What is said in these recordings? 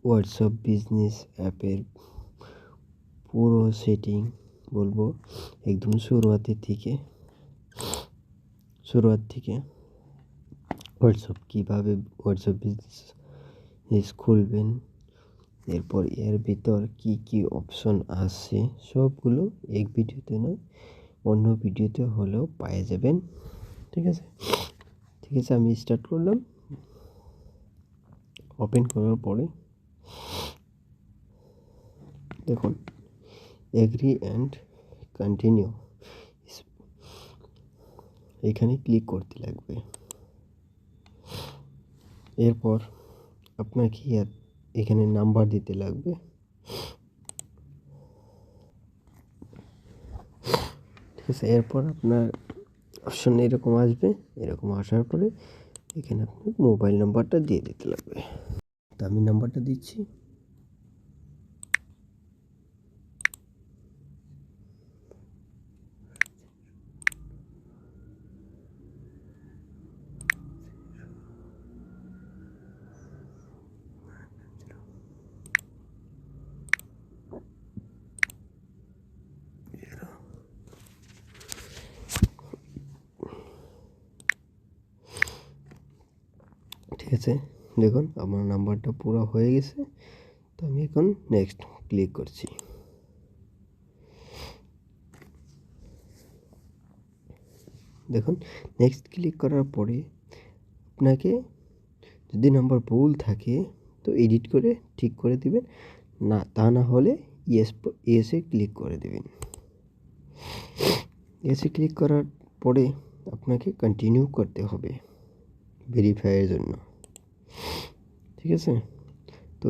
WhatsApp business অ্যাপের পুরো setting বলবো একদম শুরুয়াত থেকে কীভাবে হোয়াটসঅ্যাপ বিজনেস খুলবেন, এরপর এর ভিতর কি অপশন আছে সবগুলো এক ভিডিওতে নয় অন্য ভিডিওতে হলেও পেয়ে যাবেন। ঠিক আছে, আমি স্টার্ট করলাম। ওপেন করার পরে দেখুন এগ্রি অ্যান্ড কন্টিনিউ এখানে ক্লিক করতে লাগবে। এরপর আপনাকে এখানে নাম্বার দিতে লাগবে। ঠিক আছে, এরপর আপনার অপশন এরকম আসবে। এরকম আসার পরে এখানে আপনার মোবাইল নাম্বারটা দিয়ে দিতে লাগবে। তো আমি নাম্বারটা দিচ্ছি। ঠিক আছে, দেখুন আমার নাম্বারটা পুরো হয়ে গেছে। তো আমি এখন নেক্সট ক্লিক করছি। দেখুন নেক্সট ক্লিক করার পরে আপনাকে যদি নাম্বার ভুল থাকে তো এডিট করে ঠিক করে দিবেন, না হলে ইয়েসে ক্লিক করে দেবেন। ইয়েসে ক্লিক করার পরে আপনাকে কন্টিনিউ করতে হবে ভেরিফাইয়ের জন্য। ঠিক আছে, তো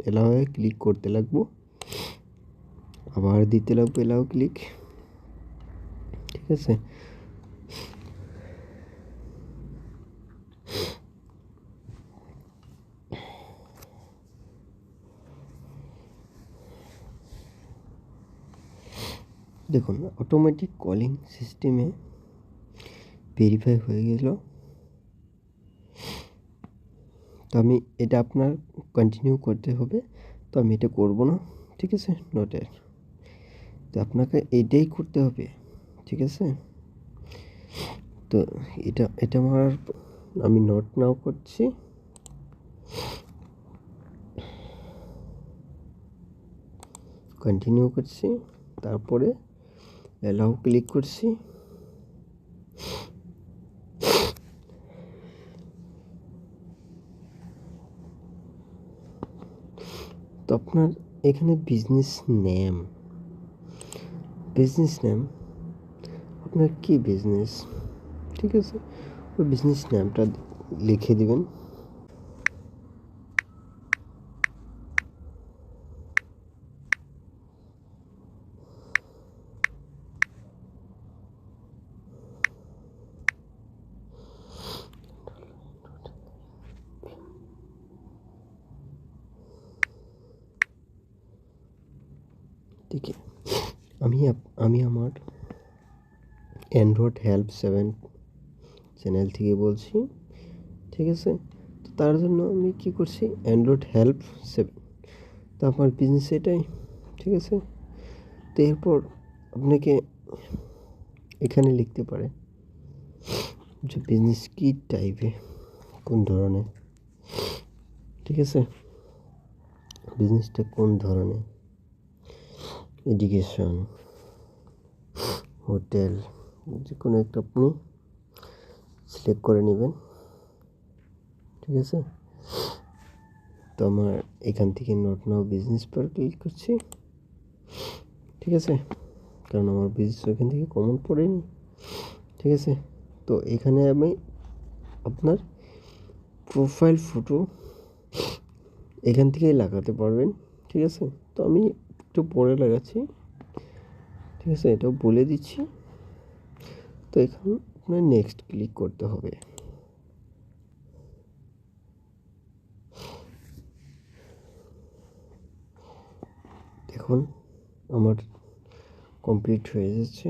এলাওয়ে ক্লিক করতে লাগবো, আবার দিতে লাগবে এলাও ক্লিক। ঠিক আছে, দেখুন অটোমেটিক কলিং সিস্টেমে ভেরিফাই হয়ে গেল। তো আমি এটা আপনার কন্টিনিউ করতে হবে, তো আমি এটা করব না। ঠিক আছে, নোটের তো আপনাকে এটাই করতে হবে। ঠিক আছে, তো এটা আমি নোট নাও করছি। কন্টিনিউ করছি, তারপরে অ্যালাউ ক্লিক করছি। তো আপনার এখানে বিজনেস নেম আপনার কি বিজনেস, ঠিক আছে, ওই বিজনেস নেমটা লিখে দিবেন। ঠিক আছে, আমি আমার অ্যান্ড্রয়েড হেল্প 7 চ্যানেল থেকে বলছি। ঠিক আছে, তো তার জন্য আমি কি করছি, অ্যান্ড্রয়েড হেল্প 7, তো আমার বিজনেস এটাই। ঠিক আছে, তো এরপর আপনাকে এখানে লিখতে পারে যে বিজনেস কী টাইপে, কোন ধরনের। ঠিক আছে, বিজনেসটা কোন ধরনের, এডুকেশন, হোটেল, যে কোনো একটা আপনি সিলেক্ট করে নেবেন। ঠিক আছে, তো আমার এখান থেকে নট নাও বিজনেস পর ক্লিক করছি। ঠিক আছে, কারণ আমার বিজনেস ওখান থেকে কমন পড়েনি। ঠিক আছে, তো এখানে আমি আপনার প্রোফাইল ফটো এখান থেকেই লাগাতে পারবেন। ঠিক আছে, তো আমি একটু পরে লাগাচ্ছি। ঠিক আছে, এটাও বলে দিচ্ছি। তো এখন আপনার নেক্সট ক্লিক করতে হবে। দেখুন আমার কমপ্লিট হয়ে যাচ্ছে।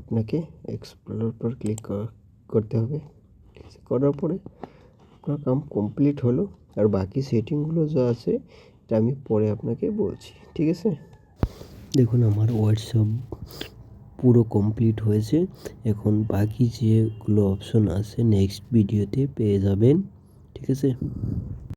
আপনাকে এক্সপ্লোর পর ক্লিক করতে হবে। ঠিক আছে, করার পরে আপনার কাম কমপ্লিট হলো। আর বাকি সেটিংগুলো যা আছে এটা আমি পরে আপনাকে বলছি, ঠিক আছে? দেখুন আমার হোয়াটসঅ্যাপ পুরো কমপ্লিট হয়েছে। এখন বাকি যেগুলো অপশন আছে নেক্সট ভিডিওতে পেয়ে যাবেন, ঠিক আছে?